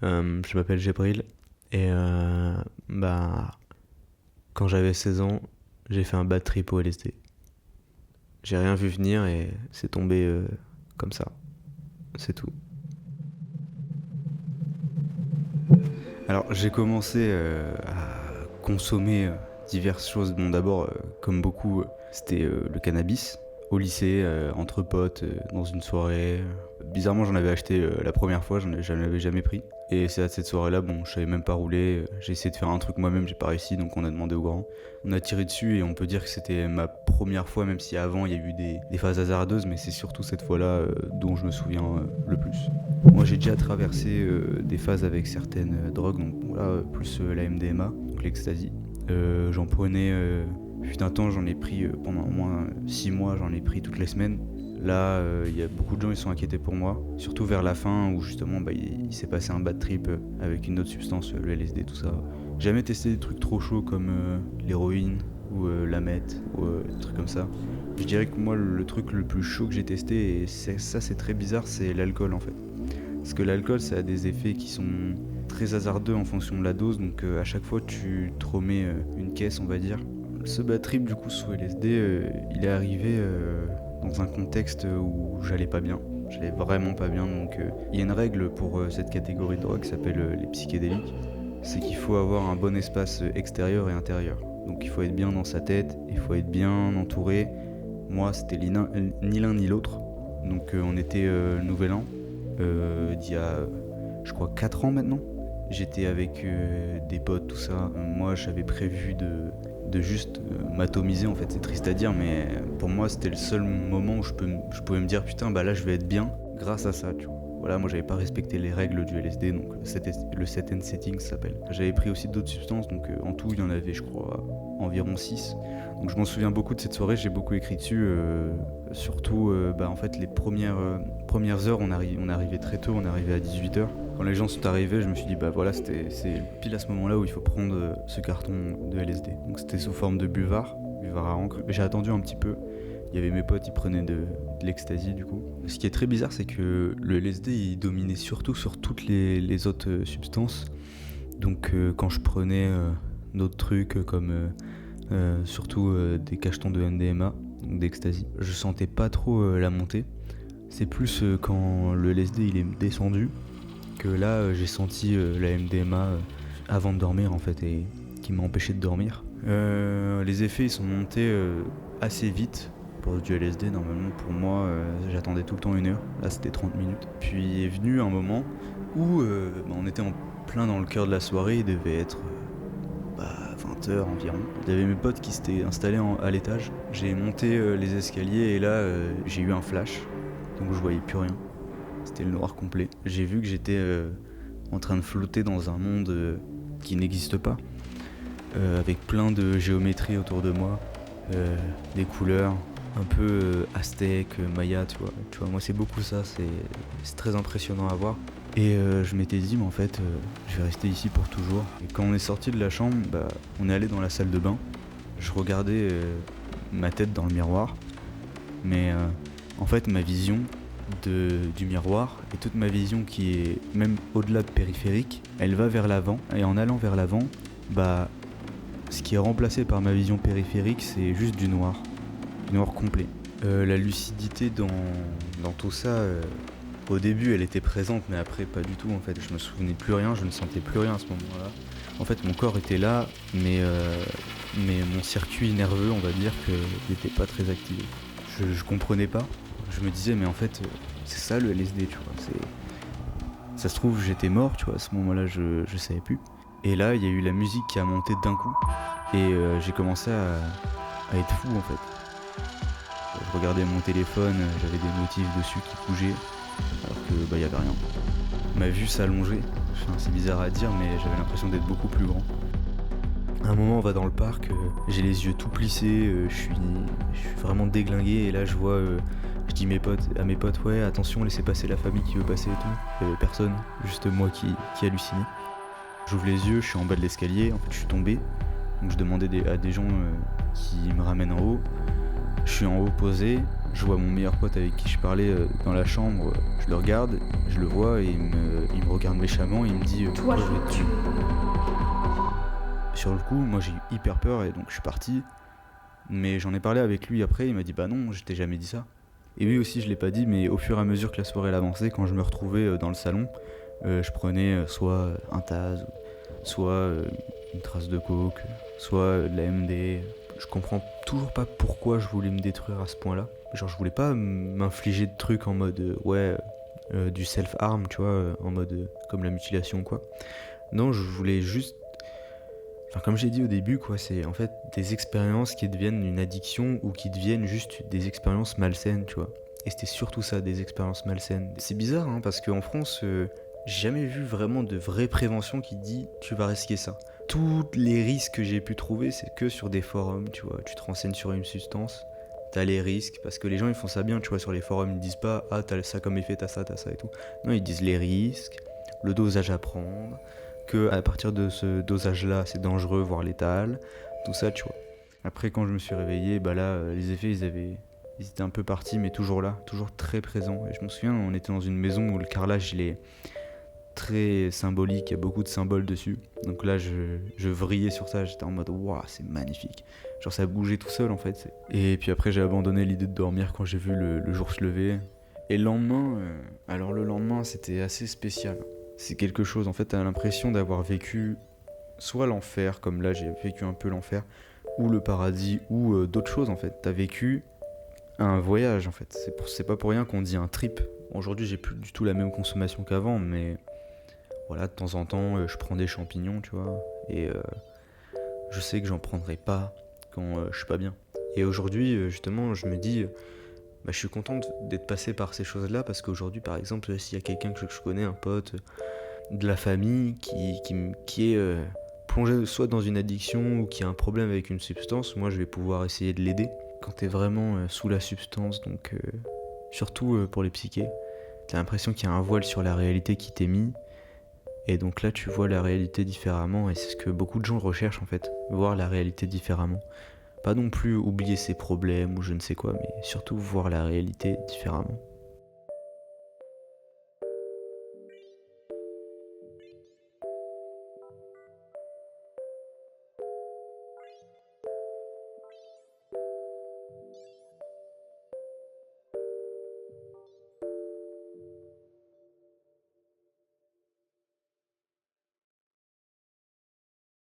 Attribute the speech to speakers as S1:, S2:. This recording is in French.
S1: Je m'appelle Gébril et quand j'avais 16 ans, j'ai fait un bad trip au LSD. J'ai rien vu venir et c'est tombé comme ça. C'est tout. Alors j'ai commencé à consommer diverses choses. Bon d'abord, comme beaucoup, c'était le cannabis. Au lycée, entre potes, dans une soirée. Bizarrement j'en avais acheté la première fois, j'en avais jamais pris. Et c'est à cette soirée-là, bon, je savais même pas rouler. J'ai essayé de faire un truc moi-même, j'ai pas réussi, donc on a demandé aux grands. On a tiré dessus et on peut dire que c'était ma première fois, même si avant il y a eu des phases hasardeuses, mais c'est surtout cette fois-là dont je me souviens le plus. Moi j'ai déjà traversé des phases avec certaines drogues, donc voilà, plus la MDMA, donc l'ecstasy. J'en prenais, fut un temps j'en ai pris pendant au moins 6 mois, j'en ai pris toutes les semaines. Là, il y a beaucoup de gens qui sont inquiétés pour moi, surtout vers la fin où justement il s'est passé un bad trip avec une autre substance, le LSD, tout ça. J'ai jamais testé des trucs trop chauds comme l'héroïne ou la meth ou des trucs comme ça. Je dirais que moi le truc le plus chaud que j'ai testé, et c'est très bizarre, c'est l'alcool en fait. Parce que l'alcool ça a des effets qui sont très hasardeux en fonction de la dose, donc à chaque fois tu te remets une caisse on va dire. Ce bad trip du coup sous LSD, il est arrivé dans un contexte où j'allais pas bien. J'allais vraiment pas bien, donc il y a une règle pour cette catégorie de drogue qui s'appelle les psychédéliques. C'est qu'il faut avoir un bon espace extérieur et intérieur. Donc il faut être bien dans sa tête, il faut être bien entouré. Moi c'était ni l'un ni l'autre. Donc on était Nouvel An, d'il y a je crois 4 ans maintenant. J'étais avec des potes, tout ça. Moi j'avais prévu de juste m'atomiser en fait, c'est triste à dire, mais pour moi c'était le seul moment où je pouvais me dire putain bah là je vais être bien grâce à ça, tu vois. Voilà, moi j'avais pas respecté les règles du LSD, donc le set and setting ça s'appelle. J'avais pris aussi d'autres substances, donc en tout il y en avait je crois environ 6. Donc je m'en souviens beaucoup de cette soirée, j'ai beaucoup écrit dessus, surtout en fait les premières heures, on arrivait très tôt, on arrivait à 18h. Quand les gens sont arrivés, je me suis dit bah voilà, c'est pile à ce moment-là où il faut prendre ce carton de LSD. Donc c'était sous forme de buvard à encre. Mais j'ai attendu un petit peu. Il y avait mes potes, ils prenaient de l'ecstasy du coup. Ce qui est très bizarre, c'est que le LSD il dominait surtout sur toutes les autres substances. Donc quand je prenais d'autres trucs comme surtout des cachetons de MDMA, donc d'ecstasy, je sentais pas trop la montée. C'est plus quand le LSD il est descendu que là j'ai senti la MDMA avant de dormir en fait, et qui m'a empêché de dormir. Les effets ils sont montés assez vite pour du LSD. Normalement pour moi j'attendais tout le temps 1 heure, là c'était 30 minutes. Puis est venu un moment où on était en plein dans le cœur de la soirée, il devait être 20h environ. Il y avait mes potes qui s'étaient installés à l'étage. J'ai monté les escaliers et là j'ai eu un flash, donc je voyais plus rien. C'était le noir complet. J'ai vu que j'étais en train de flotter dans un monde qui n'existe pas, avec plein de géométrie autour de moi, des couleurs, un peu aztèque, maya, tu vois. Moi c'est beaucoup ça, c'est très impressionnant à voir. Et je m'étais dit, mais en fait, je vais rester ici pour toujours. Et quand on est sorti de la chambre, on est allé dans la salle de bain. Je regardais ma tête dans le miroir, mais en fait ma vision du miroir et toute ma vision qui est même au-delà de périphérique, elle va vers l'avant, et en allant vers l'avant, ce qui est remplacé par ma vision périphérique, c'est juste du noir complet. La lucidité dans tout ça, au début elle était présente, mais après pas du tout en fait. Je me souvenais plus rien, je ne sentais plus rien à ce moment-là. En fait mon corps était là, mais mon circuit nerveux, on va dire, que n'était pas très activé. Je comprenais pas. Je me disais mais en fait c'est ça le LSD, tu vois. Ça se trouve j'étais mort, tu vois, à ce moment-là je savais plus. Et là il y a eu la musique qui a monté d'un coup, et j'ai commencé à être fou en fait. Je regardais mon téléphone, j'avais des notifs dessus qui bougeaient, alors que y avait rien. Ma vue s'allongeait, c'est bizarre à dire, mais j'avais l'impression d'être beaucoup plus grand. À un moment on va dans le parc, j'ai les yeux tout plissés, je suis vraiment déglingué, et là je vois, je dis à mes potes ouais attention, laissez passer la famille qui veut passer et tout. Il y avait personne, juste moi qui hallucinais. J'ouvre les yeux, je suis en bas de l'escalier, en fait je suis tombé, donc je demandais à des gens qui me ramènent en haut. Je suis en haut posé, je vois mon meilleur pote avec qui je parlais dans la chambre, je le regarde, je le vois et il me regarde méchamment et il me dit
S2: Toi, je vais te tuer.
S1: Sur le coup, moi j'ai eu hyper peur et donc je suis parti. Mais j'en ai parlé avec lui après, il m'a dit bah non, je t'ai jamais dit ça. Et lui aussi je l'ai pas dit, mais au fur et à mesure que la soirée avançait, quand je me retrouvais dans le salon, je prenais soit un Taz, soit une trace de coke, soit de la MD. Je comprends toujours pas pourquoi je voulais me détruire à ce point-là. Genre je voulais pas m'infliger de trucs en mode du self-harm, tu vois, en mode comme la mutilation ou quoi. Non, je voulais juste. Enfin, comme j'ai dit au début, quoi, c'est en fait des expériences qui deviennent une addiction ou qui deviennent juste des expériences malsaines, tu vois. Et c'était surtout ça, des expériences malsaines. C'est bizarre, hein, parce qu'en France, j'ai jamais vu vraiment de vraie prévention qui dit tu vas risquer ça. Tous les risques que j'ai pu trouver, c'est que sur des forums, tu vois. Tu te renseignes sur une substance, t'as les risques, parce que les gens ils font ça bien, tu vois, sur les forums, ils disent pas ah t'as ça comme effet, t'as ça et tout. Non, ils disent les risques, le dosage à prendre, que à partir de ce dosage-là, c'est dangereux, voire létal, tout ça, tu vois. Après, quand je me suis réveillé, bah là, les effets, ils étaient un peu partis, mais toujours là, toujours très présents. Et je me souviens, on était dans une maison où le carrelage, il est très symbolique, il y a beaucoup de symboles dessus. Donc là, je vrillais sur ça, j'étais en mode, waouh, c'est magnifique. Genre, ça bougeait tout seul, en fait. Et puis après, j'ai abandonné l'idée de dormir quand j'ai vu le jour se lever. Et le lendemain, alors le lendemain, c'était assez spécial. C'est quelque chose, en fait, t'as l'impression d'avoir vécu soit l'enfer, comme là j'ai vécu un peu l'enfer, ou le paradis, ou d'autres choses, en fait. T'as vécu un voyage, en fait. C'est pas pour rien qu'on dit un trip. Aujourd'hui, j'ai plus du tout la même consommation qu'avant, mais voilà, de temps en temps, je prends des champignons, tu vois, et je sais que j'en prendrai pas quand je suis pas bien. Et aujourd'hui, justement, je me dis, bah, je suis content d'être passé par ces choses-là, parce qu'aujourd'hui, par exemple, s'il y a quelqu'un que je connais, un pote, de la famille qui est plongé soit dans une addiction ou qui a un problème avec une substance, moi je vais pouvoir essayer de l'aider. Quand t'es vraiment sous la substance, donc surtout pour les psychés, t'as l'impression qu'il y a un voile sur la réalité qui t'est mis, et donc là tu vois la réalité différemment, et c'est ce que beaucoup de gens recherchent en fait, voir la réalité différemment. Pas non plus oublier ses problèmes ou je ne sais quoi, mais surtout voir la réalité différemment.